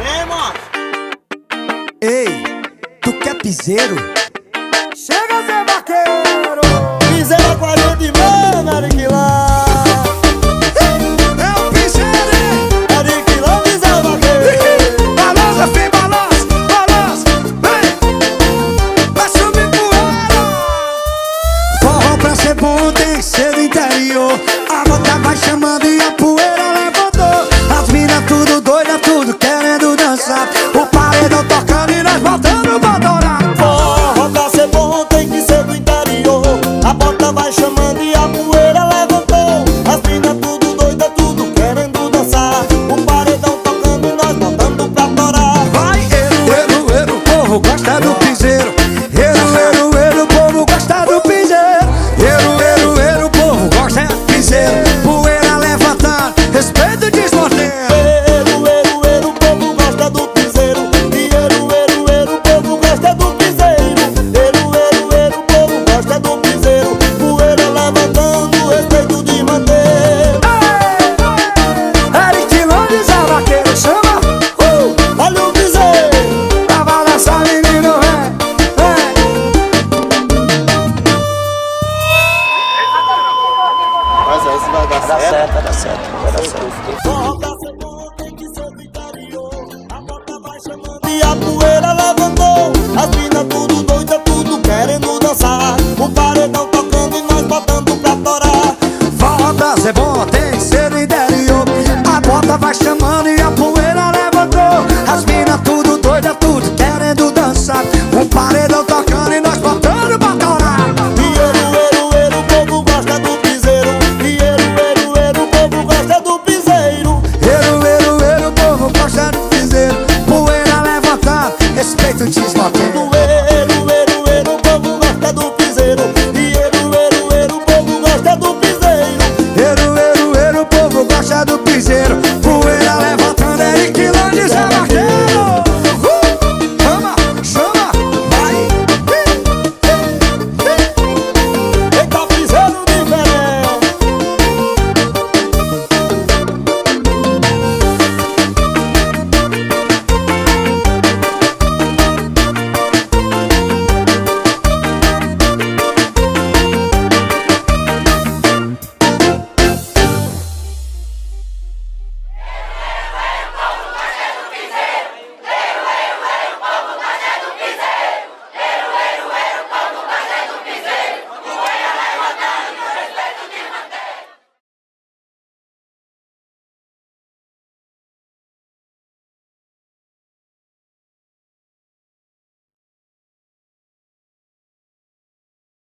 Ei, mano! Ei, tu quer piseiro? Chega, Zé Vaqueiro! Piseiro é 40 mano, Ariquilão! É o piseiro, hein? Ariquilão e Zé Vaqueiro! Balança, filho, balança, balança! Vem! Vai subir poeira! Forró pra ser bom tem que ser do interior. A moda vai chamando e a poeira levantou. As minas tudo doida, tudo querendo dançar. O paredão tocando e nós botando pra adorar. Forró pra ser bom tem que ser do interior. A bota vai chamando e a poeira levantou. As minas tudo doida, tudo querendo dançar. O paredão tocando e nós botando pra adorar. Vai, o povo gosta do piseiro. O povo gosta do piseiro. O povo gosta do piseiro. Poeira levantando, respeito desmortendo. O povo gosta do piseiro. O povo gosta do piseiro. O povo gosta do piseiro. Poeira levantando, respeito de manter. Ariquilão de Zé Vaqueiro chama. Olha o piseiro. Pra balançar, menino, vem. Mas esse vai dar certo. Vai dar certo. Forró pra ser bom tem que ser do interior. A bota vai chamando e a poeira levantou. As minas tudo doida, tudo querendo dançar. O paredão tocando e nós botando pra adorar. Forró pra ser bom tem que ser do interior.